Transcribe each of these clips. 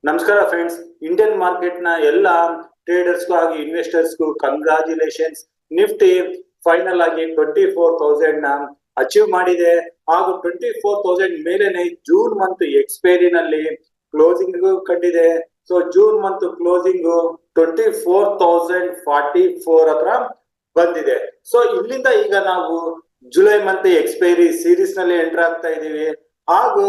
ನಮಸ್ಕಾರ friends, Indian market ನ ಎಲ್ಲ ಟ್ರೇಡರ್ಸ್ ಹಾಗೂ ಇನ್ವೆಸ್ಟರ್ಸ್ ಕಂಗ್ರಾಚುಲೇಷನ್ಸ್. ನಿಫ್ಟಿ ಫೈನಲ್ ಆಗಿ 24,000 ನ ಅಚೀವ್ ಮಾಡಿದೆ ಹಾಗೂ 24,000 ಮೇಲೆನೆ ಜೂನ್ ಮಂತ್ ಎಕ್ಸ್ಪೈರಿ ನಲ್ಲಿ ಕ್ಲೋಸಿಂಗ್ ಕಂಡಿದೆ. ಸೊ ಜೂನ್ ಮಂತ್ ಕ್ಲೋಸಿಂಗ್ 24,044 ಹತ್ರ ಬಂದಿದೆ. ಸೊ ಇಲ್ಲಿಂದ ಈಗ ನಾವು ಜುಲೈ ಮಂತ್ ಎಕ್ಸ್ಪೈರಿ ಸೀರೀಸ್ ನಲ್ಲಿ ಎಂಟರ್ ಆಗ್ತಾ ಇದೀವಿ ಹಾಗೂ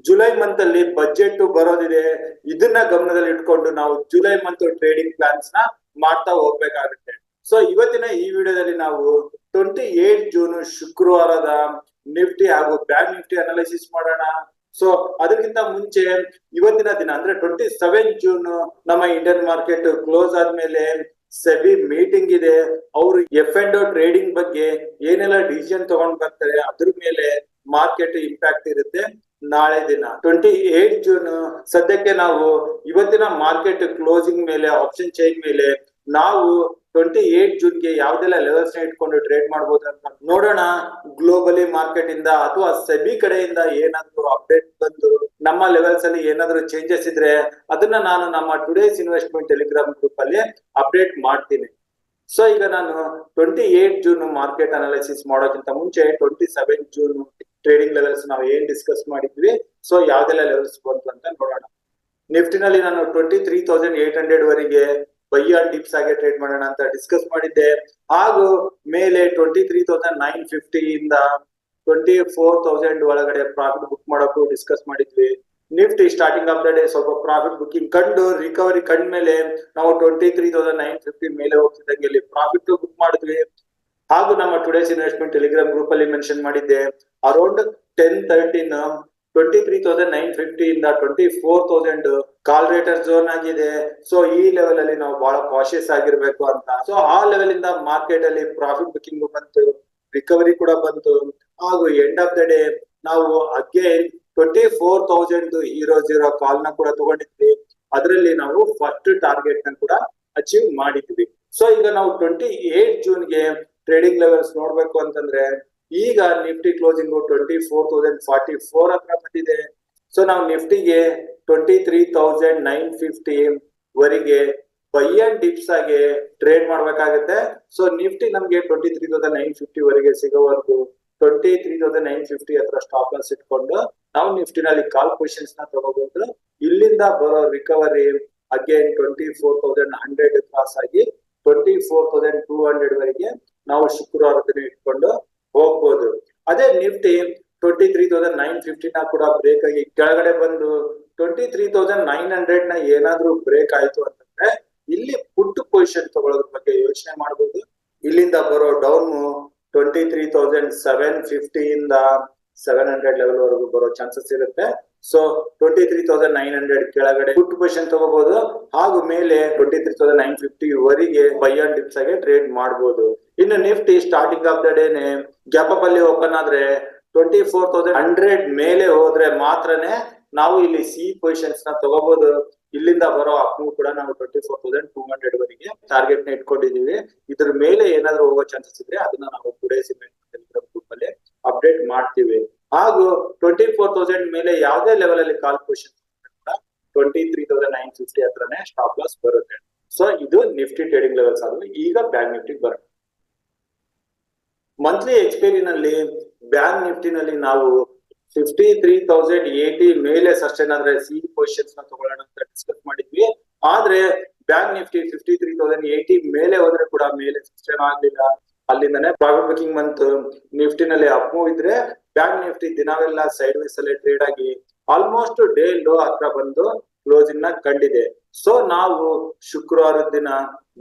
ಜುಲೈ ಮಂತ್ ಅಲ್ಲಿ ಬಜೆಟ್ ಬರೋದಿದೆ. ಇದನ್ನ ಗಮನದಲ್ಲಿ ಇಟ್ಕೊಂಡು ನಾವು ಜುಲೈ ಮಂತ್ ಟ್ರೇಡಿಂಗ್ ಪ್ಲಾನ್ಸ್ ನ ಮಾಡ್ತಾ ಹೋಗ್ಬೇಕಾಗುತ್ತೆ. ಸೊ ಇವತ್ತಿನ ಈ ವಿಡಿಯೋದಲ್ಲಿ ನಾವು 28 ಜೂನ್ ಶುಕ್ರವಾರದ ನಿಫ್ಟಿ ಹಾಗೂ ಬ್ಯಾಂಕ್ ನಿಫ್ಟಿ ಅನಾಲಿಸಿಸ್ ಮಾಡೋಣ. ಸೊ ಅದಕ್ಕಿಂತ ಮುಂಚೆ ಇವತ್ತಿನ ದಿನ ಅಂದ್ರೆ 27 ಜೂನ್ ನಮ್ಮ ಇಂಡಿಯನ್ ಮಾರ್ಕೆಟ್ ಕ್ಲೋಸ್ ಆದ್ಮೇಲೆ ಸೆಬಿ ಮೀಟಿಂಗ್ ಇದೆ. ಅವರು F&O ಟ್ರೇಡಿಂಗ್ ಬಗ್ಗೆ ಏನೆಲ್ಲ ಡಿಸಿಷನ್ ತಗೊಂಡ್ ಬರ್ತಾರೆ ಅದ್ರ ಮೇಲೆ ಮಾರ್ಕೆಟ್ ಇಂಪ್ಯಾಕ್ಟ್ ಇರುತ್ತೆ. ನಾಳೆ ದಿನ 28 ಜೂನ್ ಸದ್ಯಕ್ಕೆ ನಾವು ಇವತ್ತಿನ ಮಾರ್ಕೆಟ್ ಕ್ಲೋಸಿಂಗ್ ಮೇಲೆ ಆಪ್ಷನ್ ಚೈನ್ ಮೇಲೆ ನಾವು 28 ಜೂನ್ಗೆ ಯಾವ್ದೆಲ್ಲ ಲೆವೆಲ್ಸ್ ನ ಇಟ್ಕೊಂಡು ಟ್ರೇಡ್ ಮಾಡಬಹುದು ಅಂತ ನೋಡೋಣ. ಗ್ಲೋಬಲಿ ಮಾರ್ಕೆಟ್ ಇಂದ ಅಥವಾ ಸೆಬಿ ಕಡೆಯಿಂದ ಏನಾದ್ರು ಅಪ್ಡೇಟ್ ಬಂದು ನಮ್ಮ ಲೆವೆಲ್ಸ್ ಅಲ್ಲಿ ಏನಾದ್ರು ಚೇಂಜಸ್ ಇದ್ರೆ ಅದನ್ನ ನಾನು ನಮ್ಮ ಟುಡೇಸ್ ಇನ್ವೆಸ್ಟ್ಮೆಂಟ್ ಟೆಲಿಗ್ರಾಮ್ ಗ್ರೂಪ್ ಅಲ್ಲಿ ಅಪ್ಡೇಟ್ ಮಾಡ್ತೀನಿ. ಸೊ ಈಗ ನಾನು 28 ಜೂನ್ ಮಾರ್ಕೆಟ್ ಅನಾಲಿಸಿಸ್ ಮಾಡೋಕ್ಕಿಂತ ಮುಂಚೆ 27 ಜೂನ್ ಟ್ರೇಡಿಂಗ್ ಲೆವೆಲ್ಸ್ ನಾವು ಏನ್ ಡಿಸ್ಕಸ್ ಮಾಡಿದ್ವಿ, ಸೊ ಯಾವ್ದೆಲ್ಲ ಲೆವೆಲ್ಸ್ ಬಂತು ಅಂತ ನೋಡೋಣ. ನಿಫ್ಟಿನಲ್ಲಿ ನಾನು 23,800 ವರೆಗೆ ಬೈ ಆನ್ ಡಿಪ್ಸ್ ಆಗಿ ಟ್ರೇಡ್ ಮಾಡೋಣ ಅಂತ ಡಿಸ್ಕಸ್ ಮಾಡಿದ್ದೆ ಹಾಗೂ ಮೇಲೆ 23,950 ಇಂದ 24,000 ಒಳಗಡೆ ಪ್ರಾಫಿಟ್ ಬುಕ್ ಮಾಡೋಕ್ಕೂ ಡಿಸ್ಕಸ್ ಮಾಡಿದ್ವಿ. Nifty starting of the day ಸ್ವಲ್ಪ ಪ್ರಾಫಿಟ್ ಬುಕ್ಕಿಂಗ್ ಕಂಡು ರಿಕವರಿ ಕಂಡ ಮೇಲೆ ನಾವು 23,950 ಮೇಲೆ ಹೋಗ್ತಿದ್ದಂಗೆ ಇಲ್ಲಿ ಪ್ರಾಫಿಟ್ ಬುಕ್ ಮಾಡಿದ್ವಿ ಹಾಗೂ ನಮ್ಮ ಟುಡೇಸ್ ಇನ್ವೆಸ್ಟ್ಮೆಂಟ್ ಟೆಲಿಗ್ರಾಮ್ ಗ್ರೂಪ್ ಅಲ್ಲಿ ಮೆನ್ಷನ್ ಮಾಡಿದ್ದೆ ಅರೌಂಡ್ 10:13 23,950 ಇಂದ 24,000 ಕಾಲ್ ರೇಟರ್ ಝೋನ್ ಆಗಿದೆ. ಸೊ ಈ ಲೆವೆಲ್ ಅಲ್ಲಿ ನಾವು ಬಹಳ ಕಾಶಿಯಸ್ ಆಗಿರ್ಬೇಕು ಅಂತ. ಸೊ ಆ ಲೆವೆಲ್ ಇಂದ ಮಾರ್ಕೆಟ್ ಅಲ್ಲಿ ಪ್ರಾಫಿಟ್ ಬುಕ್ಕಿಂಗ್ ಬಂತು, ರಿಕವರಿ ಕೂಡ ಬಂತು ಹಾಗೂ ಎಂಡ್ ಆಫ್ ದ ಡೇ ನಾವು ಅಗೇನ್ 24,000 ಕಾಲ್ ನ ಕೂಡ ತಗೊಂಡಿದ್ವಿ. ಅದರಲ್ಲಿ ನಾವು ಫಸ್ಟ್ ಟಾರ್ಗೆಟ್ ನ ಕೂಡ ಅಚೀವ್ ಮಾಡಿದ್ವಿ. ಸೊ ಈಗ ನಾವು 28 ಜೂನ್ಗೆ ಟ್ರೇಡಿಂಗ್ ಲೆವೆಲ್ಸ್ ನೋಡ್ಬೇಕು ಅಂತಂದ್ರೆ ಈಗ ನಿಫ್ಟಿ ಕ್ಲೋಸಿಂಗ್ 24,044 ಹತ್ರ ಬಂದಿದೆ. ಸೊ ನಾವು ನಿಫ್ಟಿಗೆ 23,950 ವರೆಗೆ ಬೈ ಅಂಡ್ ಡಿಪ್ಸ್ ಆಗಿ ಟ್ರೇಡ್ ಮಾಡ್ಬೇಕಾಗುತ್ತೆ. ಸೊ ನಿಫ್ಟಿ ನಮ್ಗೆ 23,950 ವರೆಗೆ ಸಿಗೋವರೆಗೂ 23,950 ಹತ್ರ ಸ್ಟಾಪ್ ಲಾಸ್ ಇಟ್ಕೊಂಡು ನಾವು ನಿಫ್ಟಿನಲ್ಲಿ ಕಾಲ್ ಪೊಸಿಷನ್ಸ್ ನ ತಗೋಬಹುದು. ಇಲ್ಲಿಂದ ಬರೋ ರಿಕವರಿ ಅಗೇನ್ 24,100 ಕ್ರಾಸ್ ಆಗಿ 24,200 ವರೆಗೆ ನಾವು ಶುಕ್ರವಾರ ದಿನ ಇಟ್ಕೊಂಡು ಹೋಗ್ಬೋದು. ಅದೇ ನಿಫ್ಟಿ 23,950 ನ ಕೂಡ ಬ್ರೇಕ್ ಆಗಿ ಕೆಳಗಡೆ ಬಂದು 23,900 ನ ಏನಾದ್ರೂ ಬ್ರೇಕ್ ಆಯ್ತು ಅಂತಂದ್ರೆ ಇಲ್ಲಿ ಪುಟ್ ಪೊಸಿಷನ್ ತಗೊಳ್ಳೋದ್ರ ಬಗ್ಗೆ ಯೋಚನೆ ಮಾಡಬಹುದು. ಇಲ್ಲಿಂದ ಬರೋ ಡೌನ್ 23,750 ಇಂದ 700 ಲೆವೆಲ್ ವರೆಗೂ ಬರೋ ಚಾನ್ಸಸ್ ಇರುತ್ತೆ. ಸೊ 23,900 ಕೆಳಗಡೆ ಪುಟ್ ಪೊಸಿಷನ್ ತಗೋಬಹುದು ಹಾಗೂ ಮೇಲೆ 23,950 ವರೆಗೆ ಬೈ ಆನ್ ಡಿಪ್ಸ್ ಆಗಿ ಟ್ರೇಡ್ ಮಾಡಬಹುದು. ಇನ್ನು ನಿಫ್ಟಿ ಸ್ಟಾರ್ಟಿಂಗ್ ಆಫ್ ದ ಡೇನೆ ಗ್ಯಾಪ್ ಅಪ್ ಅಲ್ಲಿ ಓಪನ್ ಆದ್ರೆ 24,100 ಮೇಲೆ ಹೋದ್ರೆ ಮಾತ್ರನೇ ನಾವು ಇಲ್ಲಿ ಸಿ ಪೊಸಿಷನ್ಸ್ ನ ತಗೋಬಹುದು. ಇಲ್ಲಿಂದ ಬರೋ ಅಪ್ ಕೂಡ ನಾವು 24,200 ವರೆಗೆ ಟಾರ್ಗೆಟ್ ನ ಇಟ್ಕೊಂಡಿದೀವಿ. ಇದ್ರ ಮೇಲೆ ಏನಾದ್ರು ಹೋಗೋ ಚಾನ್ಸಸ್ ಇದ್ರೆ ಅದನ್ನ ನಾವು ಟುಡೇಸ್ ಟೆಲಿಗ್ರಾಮ್ ಗ್ರೂಪ್ ಅಲ್ಲಿ ಅಪ್ಡೇಟ್ ಮಾಡ್ತೀವಿ. ಹಾಗೂ 24,000 ಮೇಲೆ ಯಾವುದೇ ಲೆವೆಲ್ ಅಲ್ಲಿ ಕಾಲ್ ಪೊಸಿಷನ್ 23,950 ಹತ್ರನೇ ಸ್ಟಾಪ್ ಲಾಸ್ ಬರುತ್ತೆ. ಸೊ ಇದು ನಿಫ್ಟಿ ಟ್ರೇಡಿಂಗ್ ಲೆವೆಲ್ಸ್ ಆದ್ರೂ ಈಗ ಬ್ಯಾಂಕ್ ನಿಫ್ಟಿ ಬರುತ್ತೆ. ಮಂತ್ಲಿ ಎಕ್ಸ್ಪೈರಿ ನಲ್ಲಿ ಬ್ಯಾಂಕ್ ನಿಫ್ಟಿ ನಲ್ಲಿ ನಾವು 53,080 ಮೇಲೆ ಸಸ್ಟೈನ್ ಆದ್ರೆ ಸಿ ಪೊಸಿಷನ್ಸ್ ನ ತಗೊಳ್ಳೋಣ ಅಂತ ಡಿಸ್ಕಸ್ ಮಾಡಿದ್ವಿ. ಆದ್ರೆ ಬ್ಯಾಂಕ್ ನಿಫ್ಟಿ 53,080 ಮೇಲೆ ಹೋದ್ರೆ ಕೂಡ ಮೇಲೆ ಸಸ್ಟೈನ್ ಆಗ್ಲಿಲ್ಲ. ಅಲ್ಲಿಂದಾನೆ ಪ್ರಾಫಿಟ್ ಬುಕಿಂಗ್ ಬಂತು. ನಿಫ್ಟಿನಲ್ಲಿ ಅಪ್ ಮೂವ್ ಇದ್ರೆ ಬ್ಯಾಂಕ್ ನಿಫ್ಟಿ ದಿನವೆಲ್ಲ ಸೈಡ್ ವೈಸ್ ಅಲ್ಲಿ ಟ್ರೇಡ್ ಆಗಿ ಆಲ್ಮೋಸ್ಟ್ ಡೇ ಲೋ ಹತ್ರ ಬಂದು ಕ್ಲೋಸಿಂಗ್ ನ ಕಂಡಿದೆ. ಸೊ ನಾವು ಶುಕ್ರವಾರದ ದಿನ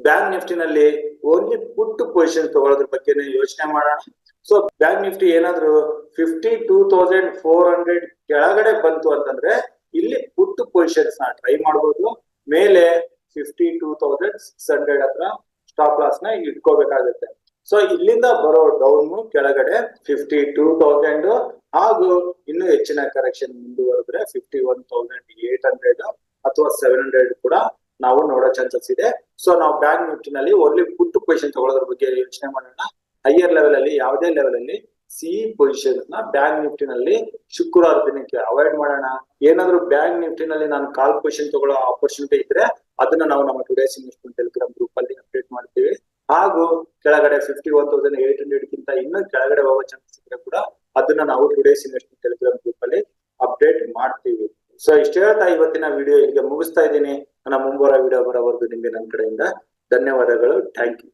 ಬ್ಯಾಂಕ್ ನಿಫ್ಟಿನಲ್ಲಿ ಓನ್ಲಿ ಪುಟ್ ಪೊಸಿಷನ್ ತಗೊಳ್ಳೋದ್ರ ಬಗ್ಗೆನೇ ಯೋಚನೆ ಮಾಡೋಣ. ಸೊ ಬ್ಯಾಂಕ್ ನಿಫ್ಟಿ ಏನಾದ್ರು 52,400 ಕೆಳಗಡೆ ಬಂತು ಅಂತಂದ್ರೆ ಇಲ್ಲಿ ಪುಟ್ ಪೊಸಿಷನ್ಸ್ ನ ಟ್ರೈ ಮಾಡಬಹುದು. ಮೇಲೆ 52,600 ಹತ್ರ ಸ್ಟಾಪ್ ಲಾಸ್ ನ ಇಟ್ಕೋಬೇಕಾಗುತ್ತೆ. ಸೊ ಇಲ್ಲಿಂದ ಬರೋ ಡೌನ್ ಕೆಳಗಡೆ 52,000 ಹಾಗೂ ಇನ್ನು ಹೆಚ್ಚಿನ ಕರೆಕ್ಷನ್ ಮುಂದುವರೆದ್ರೆ 51,800 ಅಥವಾ 700 ಕೂಡ ನಾವು ನೋಡೋ ಚಾನ್ಸಸ್ ಇದೆ. ಸೊ ನಾವು ಬ್ಯಾಂಕ್ ನಿಫ್ಟಿನಲ್ಲಿ ಓನ್ಲಿ ಪುಟ್ ಪೊಸಿಷನ್ ತಗೊಳ್ಳೋದ್ರ ಬಗ್ಗೆ ಯೋಚನೆ ಮಾಡೋಣ. ಹೈಯರ್ ಲೆವೆಲ್ ಅಲ್ಲಿ ಯಾವುದೇ ಲೆವೆಲ್ ಅಲ್ಲಿ ಸಿ ಪೊಸಿಷನ್ ನ ಬ್ಯಾಂಕ್ ನಿಫ್ಟಿನಲ್ಲಿ ಶುಕ್ರವಾರ ದಿನಕ್ಕೆ ಅವಾಯ್ಡ್ ಮಾಡೋಣ. ಏನಾದ್ರು ಬ್ಯಾಂಕ್ ನಿಫ್ಟಿನಲ್ಲಿ ನಾನು ಕಾಲ್ ಪೊಸಿಷನ್ ತಗೊಳ್ಳೋ ಆಪರ್ಚುನಿಟಿ ಇದ್ರೆ ಅದನ್ನ ನಾವು ನಮ್ಮ ಟುಡೇಸ್ ಇನ್ವೆಸ್ಟ್ಮೆಂಟ್ ಟೆಲಿಗ್ರಾಮ್ ಗ್ರೂಪ್ ಅಲ್ಲಿ ಅಪ್ಡೇಟ್ ಮಾಡ್ತೀವಿ. ಹಾಗೂ ಕೆಳಗಡೆ 51,800 ಗಿಂತ ಇನ್ನೂ ಕೆಳಗಡೆ ಹೋಗೋ ಚಾನ್ಸಸ್ ಇದ್ರೆ ಕೂಡ ಅದನ್ನ ನಾವು ಟುಡೇಸ್ ಇನ್ವೆಸ್ಟ್ಮೆಂಟ್ ಟೆಲಿಗ್ರಾಮ್ ಗ್ರೂಪ್ ಅಲ್ಲಿ ಅಪ್ಡೇಟ್ ಮಾಡ್ತೀವಿ. ಸೊ ಇಷ್ಟ ಹೇಳ್ತಾ ಇವತ್ತಿನ ವಿಡಿಯೋ ಇಲ್ಲಿಗೆ ಮುಗಿಸ್ತಾ ಇದ್ದೀನಿ. ನನ್ನ ಮುಂಬರುವ ವಿಡಿಯೋ ಬರೋವರೆಗೂ ನಿಮ್ಗೆ ನನ್ನ ಕಡೆಯಿಂದ ಧನ್ಯವಾದಗಳು. Thank you.